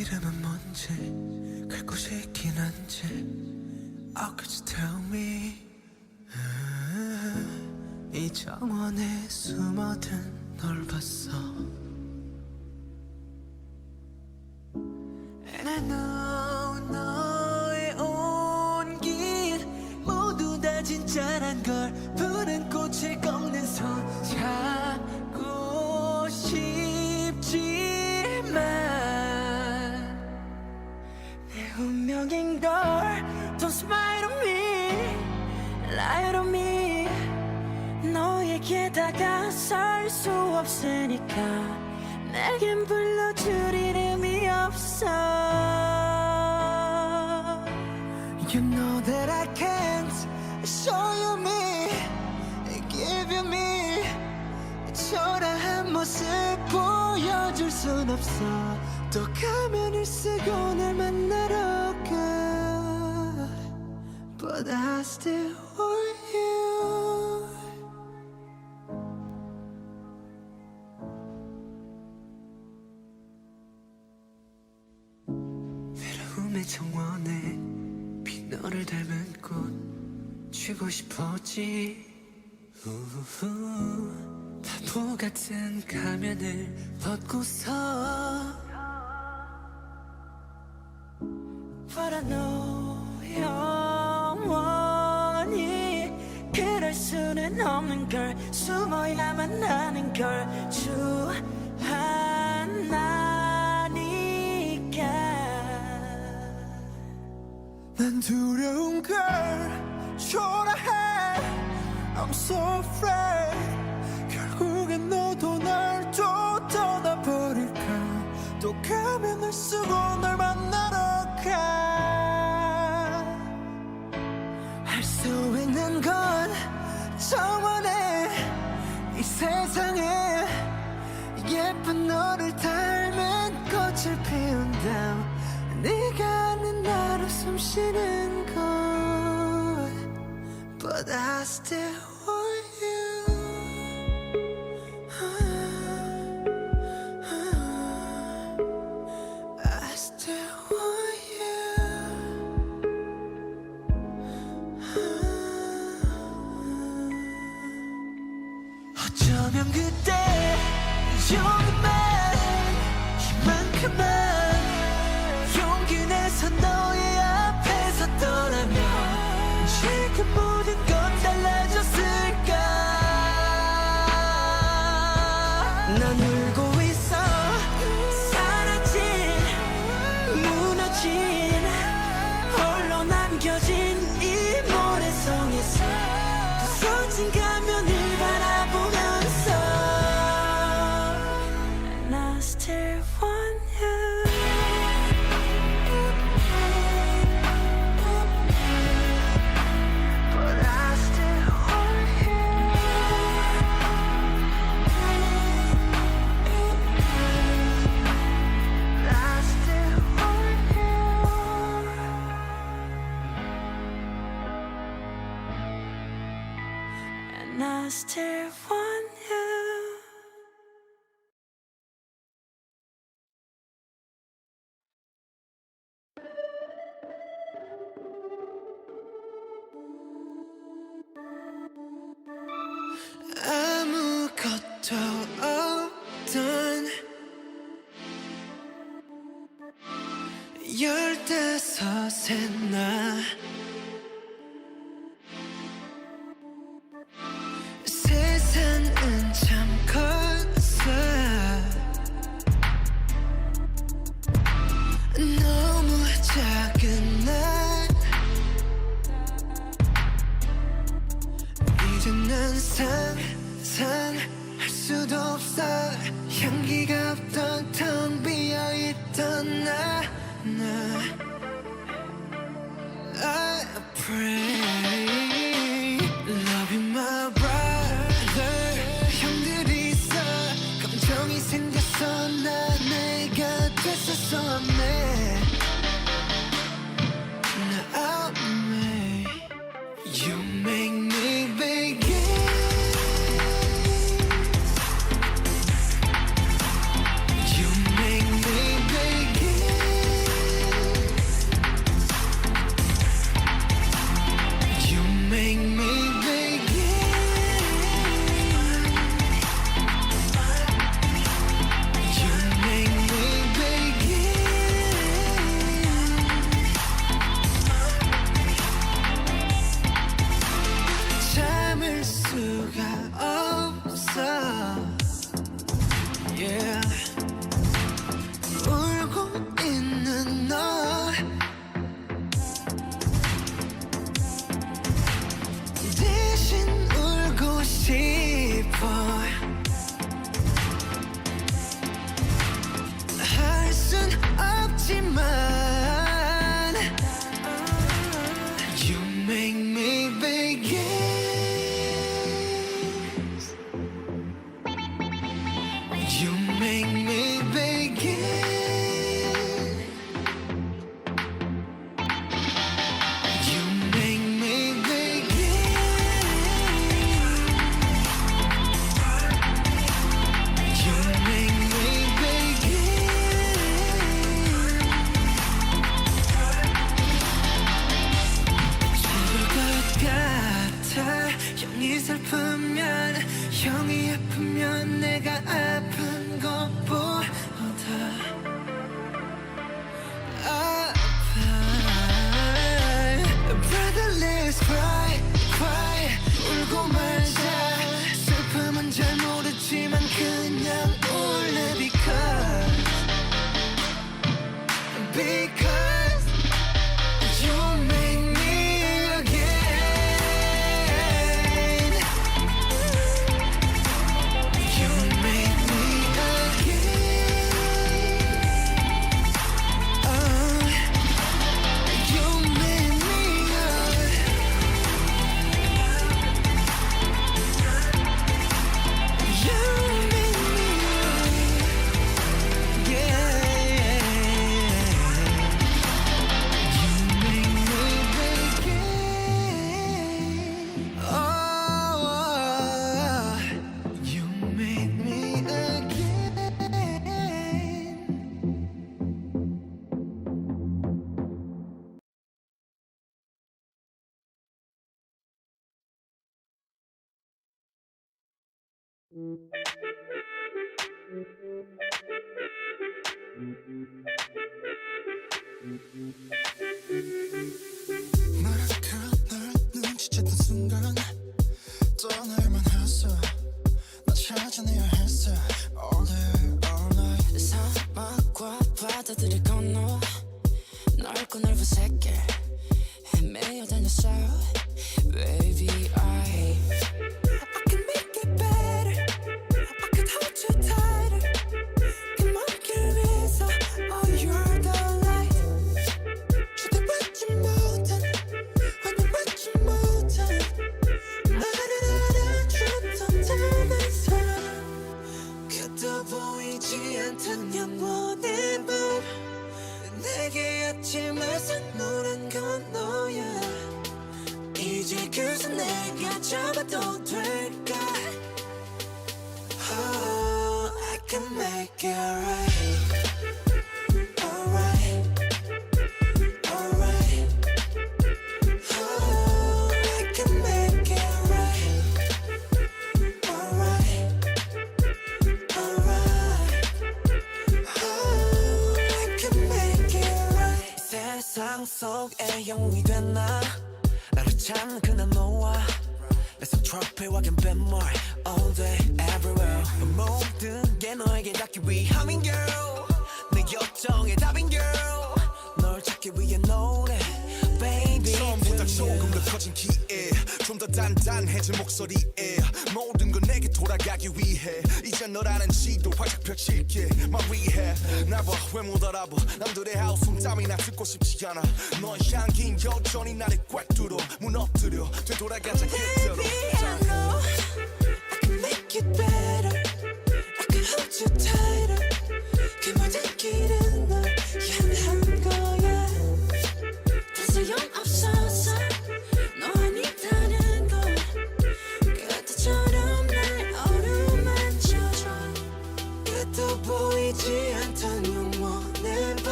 이름은 뭔지 갈 곳이 있긴 한지 Oh could you tell me 이 정원에 숨어든 널 봤어 And I know 너의 온길 모두 다 진짜란 걸 푸른 꽃을 꺾는 손 잡고 싶지만 내 운명인 걸 Don't smile on me Lie on me 너에게 다가설 수 없으니까 내겐 불러줄 이름이 없어 You know that I can't show you me Give you me 초라한 모습 보여줄 순 없어 또 가면을 쓰고 날 만나러 가 But I still want you 외로움의 정원에 너를 닮은 꽃 쥐고 싶었지 우후, 바보 같은 가면을 벗고서 But I know 영원히 그럴 수는 없는 걸 숨어야만 하는 걸 주하나니까 난 두려운 걸 초라해 I'm so afraid 결국엔 너도 날 또 떠나버릴까 또 가면을 쓰고 널 만나러 가 할 수 있는 건 정원에 이 세상에 예쁜 너를 닮은 꽃을 피운다 네가 아는 나로 숨쉬는 곳 But I still want you I still want you 어쩌면 그때 조금만 이만큼만 용기 내서 너의 앞에서 떠나면 지금 모든 건 달라졌을까 난 울고 있어 사라진 무너진 홀로 남겨진 이 모래성에서 부서진 가면을 바라보면서 And I still want you But I still want you I still want you And I still want you 아무것도 없던 15의 나 세상은 참 컸어 너무 작은 날 이제 난 상상할 수도 없어 향기가 없던 텅 비어있던 나 I pray Love you my brother 형들이 있어 감정이 생겼어 나 내가 됐었어 네 Now me You make me begin You make me begin You make me begin. You make me begin. You make me begin. 죽을 것 같아. 형이 슬프면, 형이 아프면 내가 아픈 것보다 아파. Brother, let's cry, cry. 울고 말자. 슬픔은 잘 모르지만 그냥 울래. Because you make me again. You make me again. You make me You make me yeah. You make me begin. Oh, you make me again. 널 눈치챘던 순간 떠날만 했어. 나 찾아내야 했어. All day, all night. 사막과 바다들을 건너 넓고 넓은 세계 헤매어 다녔어. Baby, I can make it better. I can hold you tighter. Come on, get reason. Oh, you're the light. 주대받지 못한 환영받지 못한 나를 알아주던 작은 사람. 그도 보이지 않던 영원의 밤. 내게 아침을 선물한 건 너야. 이제 그새 내가 잡아도 될까? Oh, I can make it right. Alright, alright. Oh, I can make it right. Alright, alright. Oh, I can make it right. 세상 속에 영웅이 된 나. 나를 찾는 그날 너와 내 손 트로피와 갬뱀물 all day everywhere. 모든 게 너에게 닿기 위함인 girl. 내 요청의 답인 girl. 널 찾기 위해 노래 baby. 처음보다 조금 더 커진 기에 좀 더 단단해진 목소리에 모든 건 내게 돌아가기 위해 이제 너라는 지도 활짝 펼칠게 My rehab 나봐 왜 못 알아봐 남들의 하우스 땀이나 듣고 싶지 않아 너의 향긴 여전히 나를 꽉 뚫어 무너뜨려 되돌아가자 그대로 Baby, I know I can make it better. I can hold you tighter. 그 모든 길은 널 향한 거야. 더 소용없어서 너 아니다는 걸. 그때처럼 날 어루만져줘. 그도 보이지 않던 영원의 밤.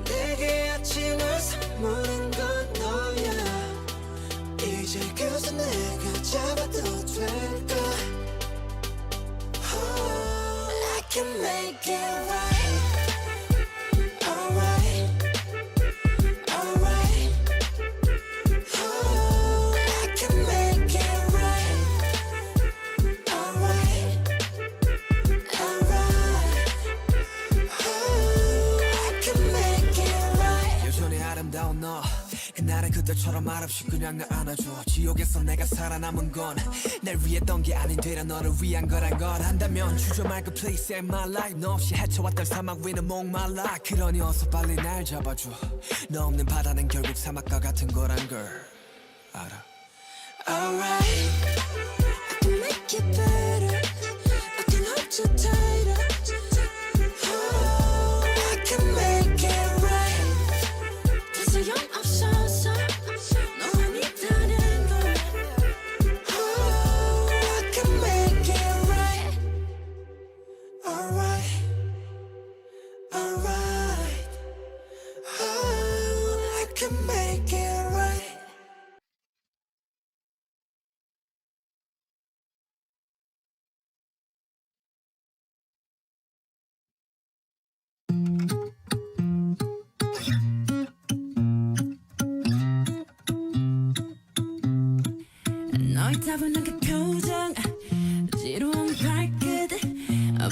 내게 아침을 선물한 건 너야. 이제 그새 내가 잡아도 될까? Oh, I can make it right. Alright, alright. Oh, I can make it right. Alright, alright. Oh, I can make it right. 여전히 아름다운 너 그날은 그때처럼 말없이 그냥 날 안아줘. 지옥에서 내가 살아남은 건 날 위했던 게 아닌 되려 너를 위한 거란 걸 안다면 주저 말고 please save my life. 너 없이 헤쳐왔던 사막 위는 목말라. 그러니 어서 빨리 날 잡아줘. 너 없는 바다는 결국 사막과 같은 거란 걸 알아. 너의 따분한 그 표정 지루한 발끝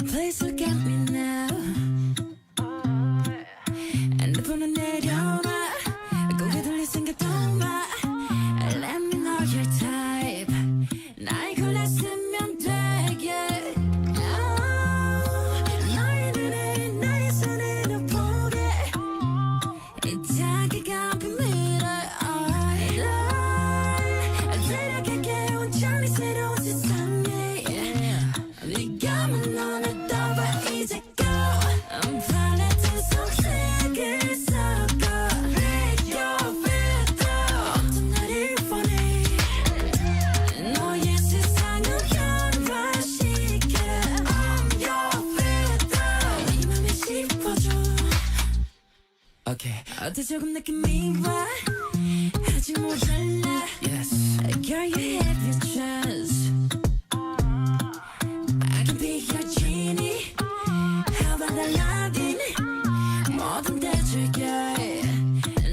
Please look at me now 핸드폰은 내려놔 고개 돌릴 생각도 마 Let me know your type 나의 골랐으면 되게 너의 눈에 나의 손에 너 보게 이 자기가 비밀을 새롭게 온전히 새로운 세상에 네가 만나는 너와 이제 go 팔레트 속색을 섞어 Make your filter 어떤 날을 원해 너의 세상을 변화시켜 I'm your filter 네 맘에 씹어줘 Okay. 어때 조금 느낌이 와 아직 모자라 Yes. Girl you have your chance I can be your genie How about Aladdin 뭐든 대줄게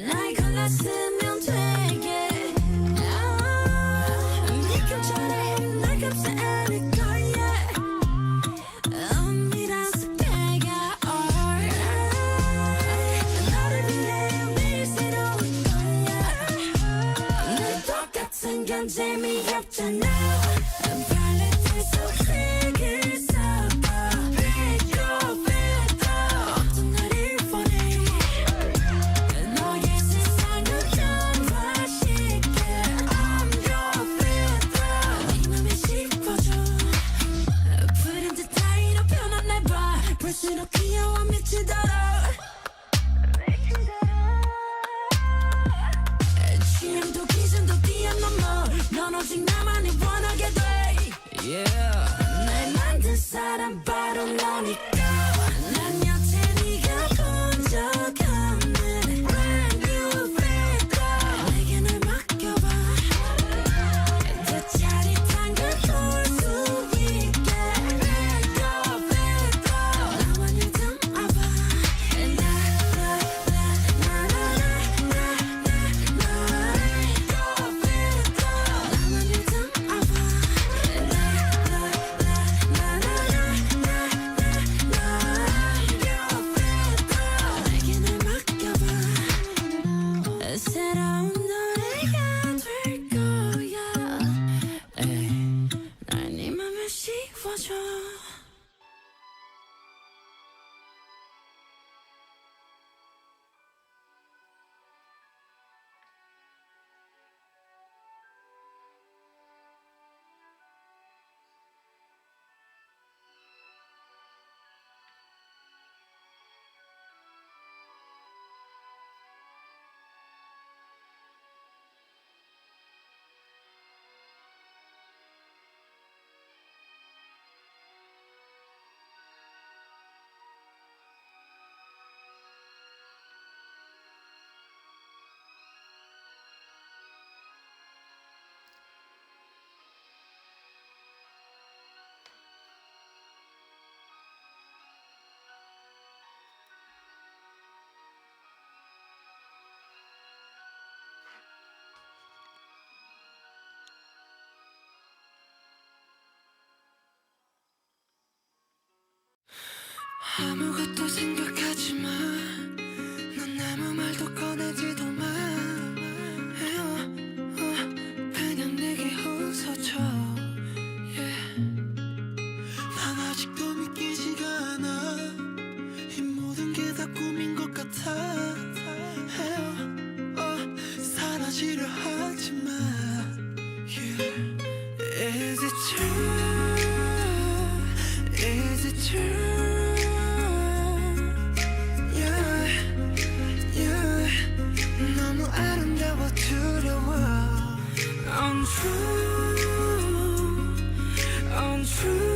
나의 골랐으면 되게 미금처럼 날 감싸 안을 거야 은밀한 습관가 너를 위해 매일 새로운 거야 늘 똑같은 건 재미없잖아 팔레트 속색을 섞어 Pick your filter 어떤 날을 원해 너의 세상을 변화시켜 I'm your filter 네 맘에 씹어줘 푸른 듯 타이로 변한 날 봐 볼수록 귀여워 미치도록 취향도 기준도 뛰어넘어 넌 오직 나만이 원하게 돼 Yeah. 날 만든 사람 바로 너니까 난 여태 네가 본 적 없는 brand new filter 내게 날 맡겨봐 더 짜릿한 걸 볼 수 있게 Pick your filter 나만 일 담아봐 내게 날 맡겨봐 새로운 노래가 될 거야 Hey. 날 네 맘에 씌워줘 아무것도 생각하지 마. 넌 아무 말도 꺼내지도 마. 그냥 내게 웃어줘. Yeah. 난 아직도 믿기지가 않아. 이 모든 게 다 꿈인 것 같아. 사라지려 하지 마. Yeah. Is it true? Is it true? 너무 아름다워 두려워 Untrue, untrue